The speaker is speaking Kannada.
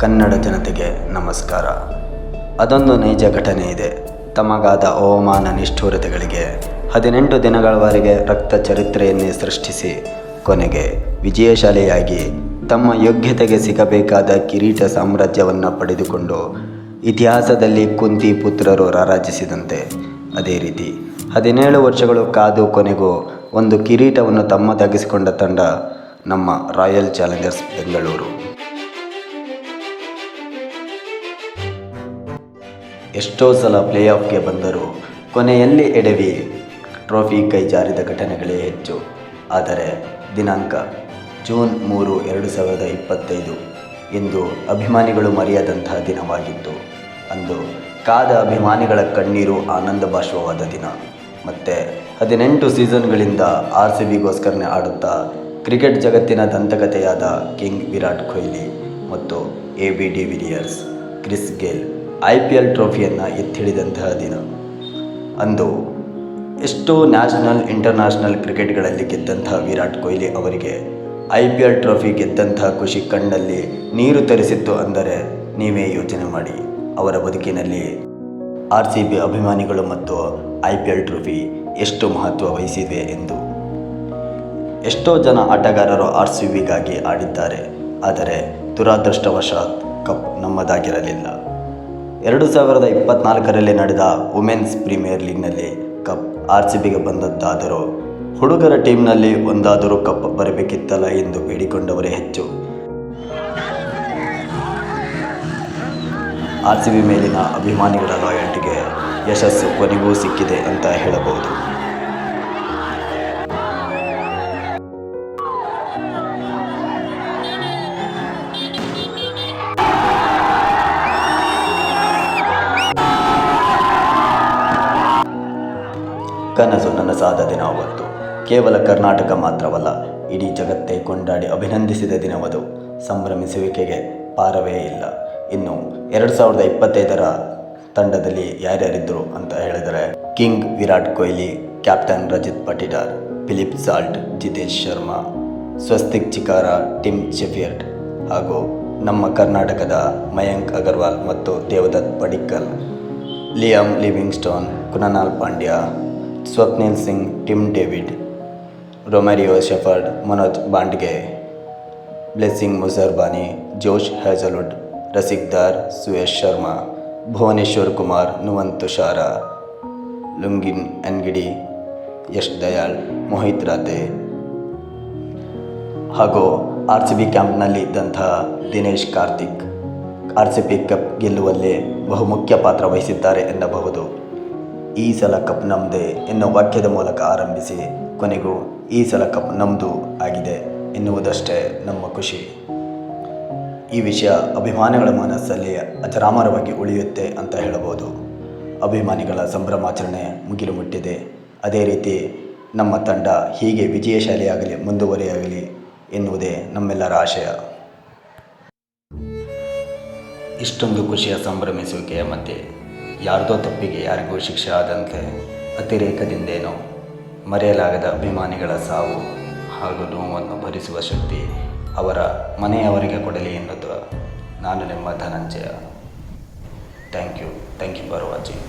ಕನ್ನಡ ಜನತೆಗೆ ನಮಸ್ಕಾರ. ಅದೊಂದು ನೈಜ ಘಟನೆ ಇದೆ. ತಮಗಾದ ಅವಮಾನ ನಿಷ್ಠುರತೆಗಳಿಗೆ 18 ದಿನಗಳವರೆಗೆ ರಕ್ತ ಚರಿತ್ರೆಯನ್ನೇ ಸೃಷ್ಟಿಸಿ ಕೊನೆಗೆ ವಿಜಯಶಾಲಿಯಾಗಿ ತಮ್ಮ ಯೋಗ್ಯತೆಗೆ ಸಿಗಬೇಕಾದ ಕಿರೀಟ ಸಾಮ್ರಾಜ್ಯವನ್ನು ಪಡೆದುಕೊಂಡು ಇತಿಹಾಸದಲ್ಲಿ ಕುಂತಿ ಪುತ್ರರು ರಾರಾಜಿಸಿದಂತೆ ಅದೇ ರೀತಿ 17 ವರ್ಷಗಳು ಕಾದು ಕೊನೆಗೂ ಒಂದು ಕಿರೀಟವನ್ನು ತಮ್ಮದಾಗಿಸಿಕೊಂಡ ತಂಡ ನಮ್ಮ ರಾಯಲ್ ಚಾಲೆಂಜರ್ಸ್ ಬೆಂಗಳೂರು. ಎಷ್ಟೋ ಸಲ ಪ್ಲೇ ಆಫ್ಗೆ ಬಂದರೂ ಕೊನೆಯಲ್ಲಿ ಎಡವಿ ಟ್ರೋಫಿ ಕೈ ಜಾರಿದ ಘಟನೆಗಳೇ ಹೆಚ್ಚು. ಆದರೆ ದಿನಾಂಕ ಜೂನ್ 3, 2025 ಎಂದು ಅಭಿಮಾನಿಗಳು ಮರೆಯದಂತಹ ದಿನವಾಗಿತ್ತು. ಅಂದು ಕಾದ ಅಭಿಮಾನಿಗಳ ಕಣ್ಣೀರು ಆನಂದ ಬಾಷ್ಪವಾದ ದಿನ. ಮತ್ತು 18 ಸೀಸನ್ಗಳಿಂದ RCBಗೋಸ್ಕರನೇ ಆಡುತ್ತಾ ಕ್ರಿಕೆಟ್ ಜಗತ್ತಿನ ದಂತಕಥೆಯಾದ ಕಿಂಗ್ ವಿರಾಟ್ ಕೊಹ್ಲಿ ಮತ್ತು AB de Villiers, Chris Gayle IPL ಟ್ರೋಫಿಯನ್ನು ಎತ್ತಿಡಿದಂತಹ ದಿನ. ಅಂದು ಎಷ್ಟೋ ನ್ಯಾಷನಲ್ ಇಂಟರ್ನ್ಯಾಷನಲ್ ಕ್ರಿಕೆಟ್ಗಳಲ್ಲಿ ಗೆದ್ದಂತಹ ವಿರಾಟ್ ಕೊಹ್ಲಿ ಅವರಿಗೆ IPL ಟ್ರೋಫಿ ಗೆದ್ದಂತಹ ಖುಷಿ ಕಣ್ಣಲ್ಲಿ ನೀರು ತರಿಸಿತ್ತು ಅಂದರೆ ನೀವೇ ಯೋಚನೆ ಮಾಡಿ ಅವರ ಬದುಕಿನಲ್ಲಿ RCB ಅಭಿಮಾನಿಗಳು ಮತ್ತು IPL ಟ್ರೋಫಿ ಎಷ್ಟು ಮಹತ್ವ ವಹಿಸಿದೆ ಎಂದು. ಎಷ್ಟೋ ಜನ ಆಟಗಾರರು RCBಗಾಗಿ ಆಡಿದ್ದಾರೆ. ಆದರೆ ದುರಾದೃಷ್ಟವಶಾತ್ ಕಪ್ ನಮ್ಮದಾಗಿರಲಿಲ್ಲ. 2024ರಲ್ಲಿ ನಡೆದ ವುಮೆನ್ಸ್ ಪ್ರೀಮಿಯರ್ ಲೀಗ್ನಲ್ಲಿ ಕಪ್ RCBಗೆ ಬಂದದ್ದಾದರೂ ಹುಡುಗರ ಟೀಮ್ನಲ್ಲಿ ಒಂದಾದರೂ ಕಪ್ ಬರಬೇಕಿತ್ತಲ್ಲ ಎಂದು ಬೇಡಿಕೊಂಡವರೇ ಹೆಚ್ಚು. RCB ಮೇಲಿನ ಅಭಿಮಾನಿಗಳ ಲಾಯಲ್ಟಿಗೆ ಯಶಸ್ಸು ಕೊನೆಗೂ ಸಿಕ್ಕಿದೆ ಅಂತ ಹೇಳಬಹುದು. ಕನಸು ನನಸಾದ ದಿನ ಅವತ್ತು. ಕೇವಲ ಕರ್ನಾಟಕ ಮಾತ್ರವಲ್ಲ, ಇಡೀ ಜಗತ್ತೇ ಕೊಂಡಾಡಿ ಅಭಿನಂದಿಸಿದ ದಿನವದು. ಸಂಭ್ರಮಿಸುವಿಕೆಗೆ ಪಾರವೇ ಇಲ್ಲ. ಇನ್ನು 2025ರ ತಂಡದಲ್ಲಿ ಯಾರ್ಯಾರಿದ್ದರು ಅಂತ ಹೇಳಿದರೆ king Virat Kohli, captain Rajat Patidar, Philip Salt, Jitesh Sharma, Swastik Chikara, Tim Seifert ಹಾಗೂ ನಮ್ಮ ಕರ್ನಾಟಕದ ಮಯಾಂಕ್ ಅಗರ್ವಾಲ್ ಮತ್ತು Devdutt Padikkal, Liam Livingstone, Krunal Pandya, Swapnil Singh, Tim David, Romario Shepherd, Manoj Bhandage, Blessing Muzarabani, Josh Hazlewood, Rasikh Dar, Suyash Sharma, Bhuvneshwar Kumar, Nuwan Thushara, Lungi Ngidi, Yash Dayal, Mohit Rathee ಹಾಗೂ RCB ಕ್ಯಾಂಪ್ನಲ್ಲಿ ಇದ್ದಂತಹ ದಿನೇಶ್ ಕಾರ್ತಿಕ್ RCB ಕಪ್ ಗೆಲ್ಲುವಲ್ಲಿ ಬಹುಮುಖ್ಯ ಪಾತ್ರ ವಹಿಸಿದ್ದಾರೆ ಎನ್ನಬಹುದು. ಈ ಸಲ ಕಪ್ ನಮ್ಮದೇ ಎನ್ನುವ ವಾಕ್ಯದ ಮೂಲಕ ಆರಂಭಿಸಿ ಕೊನೆಗೂ ಈ ಸಲ ಕಪ್ ನಮ್ಮದು ಆಗಿದೆ ಎನ್ನುವುದಷ್ಟೇ ನಮ್ಮ ಖುಷಿ. ಈ ವಿಷಯ ಅಭಿಮಾನಿಗಳ ಮನಸ್ಸಲ್ಲಿ ಅಜರಾಮರವಾಗಿ ಉಳಿಯುತ್ತೆ ಅಂತ ಹೇಳಬಹುದು. ಅಭಿಮಾನಿಗಳ ಸಂಭ್ರಮಾಚರಣೆ ಮುಗಿಲು ಮುಟ್ಟಿದೆ. ಅದೇ ರೀತಿ ನಮ್ಮ ತಂಡ ಹೀಗೆ ವಿಜಯಶಾಲಿಯಾಗಲಿ, ಮುಂದುವರಿಯಾಗಲಿ ಎನ್ನುವುದೇ ನಮ್ಮೆಲ್ಲರ ಆಶಯ. ಇಷ್ಟೊಂದು ಖುಷಿಯ ಸಂಭ್ರಮಿಸುವಿಕೆಯ ಮಧ್ಯೆ ಯಾರದೋ ತಪ್ಪಿಗೆ ಯಾರಿಗೂ ಶಿಕ್ಷೆ ಆದಂತೆ ಅತಿರೇಕದಿಂದೇನೋ ಮರೆಯಲಾಗದ ಅಭಿಮಾನಿಗಳ ಸಾವು ಹಾಗೂ ನೋವನ್ನು ಭರಿಸುವ ಶಕ್ತಿ ಅವರ ಮನೆಯವರಿಗೆ ಕೊಡಲಿ ಎನ್ನುವುದು ನಾನು ನಿಮ್ಮ Dhananjaya. Thank you for watching.